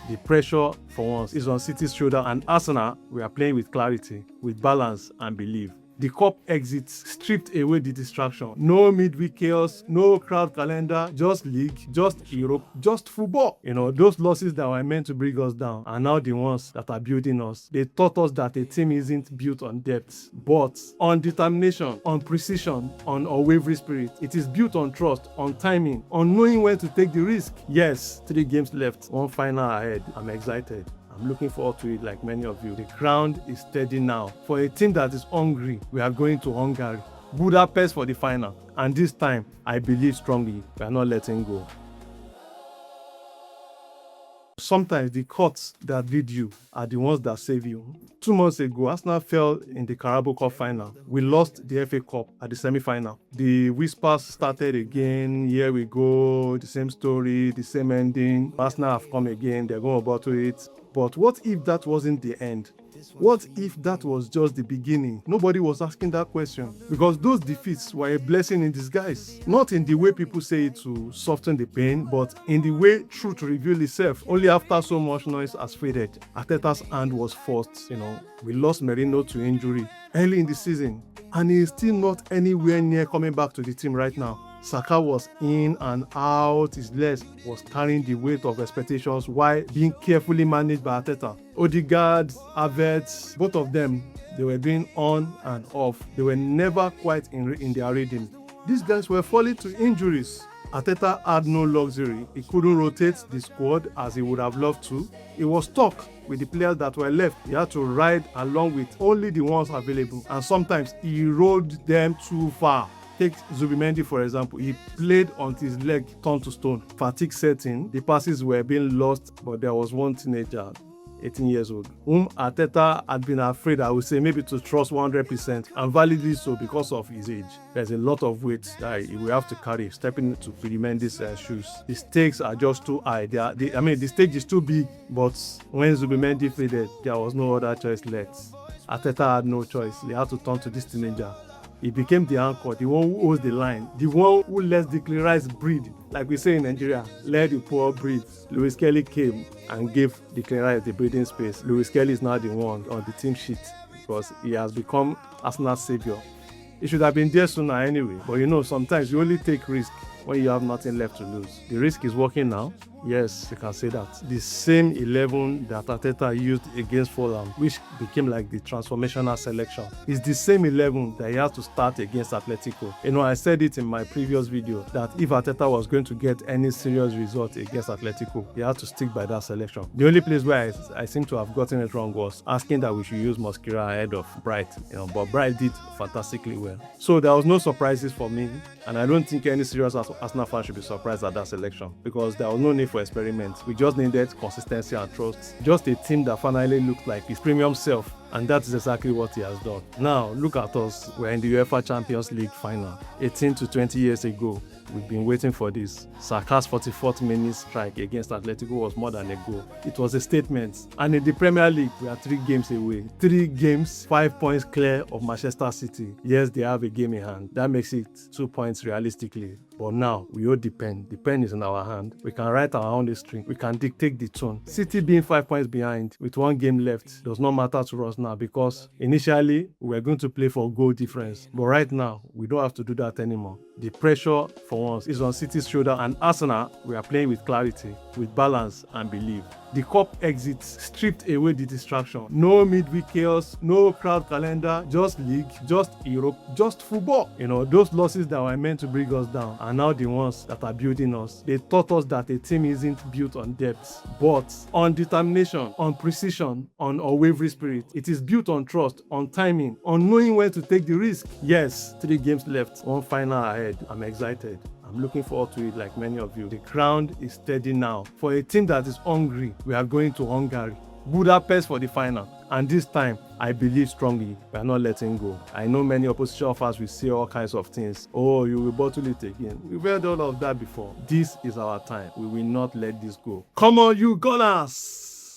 The pressure, for once, is on City's shoulder, and Arsenal, we are playing with clarity, with balance and belief. The cup exits stripped away the distraction. No midweek chaos, no crowd calendar, just league, just Europe, just football. Those losses that were meant to bring us down are now the ones that are building us. They taught us that a team isn't built on depth, but on determination, on precision, on unwavering spirit. It is built on trust, on timing, on knowing when to take the risk. Yes, 3 games left, 1 final ahead. I'm excited. I'm looking forward to it like many of you. The ground is steady now. For a team that is hungry, we are going to Hungary, Budapest for the final. And this time, I believe strongly, we are not letting go. Sometimes the cuts that lead you are the ones that save you. 2 months ago, Arsenal fell in the Carabao Cup final. We lost the FA Cup at the semi-final. The whispers started again. Here we go, the same story, the same ending. Arsenal have come again, they're going to bottle it. But what if that wasn't the end? What if that was just the beginning? Nobody was asking that question, because those defeats were a blessing in disguise. Not in the way people say it to soften the pain, but in the way truth revealed itself. Only after so much noise has faded, Arteta's hand was forced. We lost Merino to injury early in the season, and he is still not anywhere near coming back to the team right now. Saka was in and out. His legs was carrying the weight of expectations while being carefully managed by Arteta. Odegaard, Havertz, both of them, they were doing on and off. They were never quite in their rhythm. These guys were falling to injuries. Arteta had no luxury. He couldn't rotate the squad as he would have loved to. He was stuck with the players that were left. He had to ride along with only the ones available, and sometimes he rode them too far. Take Zubimendi, for example. He played until his leg turned to stone. Fatigue set in. The passes were being lost, but there was one teenager, 18 years old, whom Arteta had been afraid, I would say, maybe to trust 100%, and validly so because of his age. There's a lot of weight that he will have to carry stepping into Zubimendi's shoes. The stakes are just too high. The stage is too big, but when Zubimendi faded, there was no other choice left. Arteta had no choice. He had to turn to this teenager. He became the anchor, the one who holds the line, the one who lets the Declarize breathe. Like we say in Nigeria, let the poor breathe. Lewis Kelly came and gave the Declarize the breathing space. Lewis Kelly is now the one on the team sheet because he has become Arsenal's savior. He should have been there sooner anyway, but sometimes you only take risk when you have nothing left to lose. The risk is working now. Yes, you can say that. The same 11 that Arteta used against Fulham, which became like the transformational selection, is the same 11 that he had to start against Atletico. I said it in my previous video that if Arteta was going to get any serious result against Atletico, he had to stick by that selection. The only place where I seem to have gotten it wrong was asking that we should use Mosquera ahead of Bright. But Bright did fantastically well. So there was no surprises for me, and I don't think any serious Arsenal fan should be surprised at that selection, because there was no need for experiments. We just needed consistency and trust. Just a team that finally looked like its premium self, and that is exactly what he has done. Now, look at us. We're in the UEFA Champions League final. 18 to 20 years ago, we've been waiting for this. Saka's 44th minute strike against Atletico was more than a goal. It was a statement. And in the Premier League, we are 3 games away. 3 games, 5 points clear of Manchester City. Yes, they have a game in hand. That makes it 2 points realistically. But now, we hold the pen. The pen is in our hand. We can write our own history. We can dictate the tone. City being 5 points behind with 1 game left does not matter to us now, because initially, we were going to play for goal difference. But right now, we don't have to do that anymore. The pressure, for once, is on City's shoulder, and Arsenal, we are playing with clarity, with balance and belief. The cup exits stripped away the distraction. No midweek chaos, no crowd calendar, just league, just Europe, just football. Those losses that were meant to bring us down are now the ones that are building us. They taught us that a team isn't built on depth, but on determination, on precision, on unwavering spirit. It is built on trust, on timing, on knowing when to take the risk. Yes, 3 games left, 1 final ahead. I'm excited. I'm looking forward to it like many of you. The ground is steady now. For a team that is hungry, we are going to Hungary, Budapest for the final. And this time, I believe strongly we are not letting go. I know many opposition fans will say all kinds of things. Oh, you will bottle it again. We've heard all of that before. This is our time. We will not let this go. Come on, you Gunners!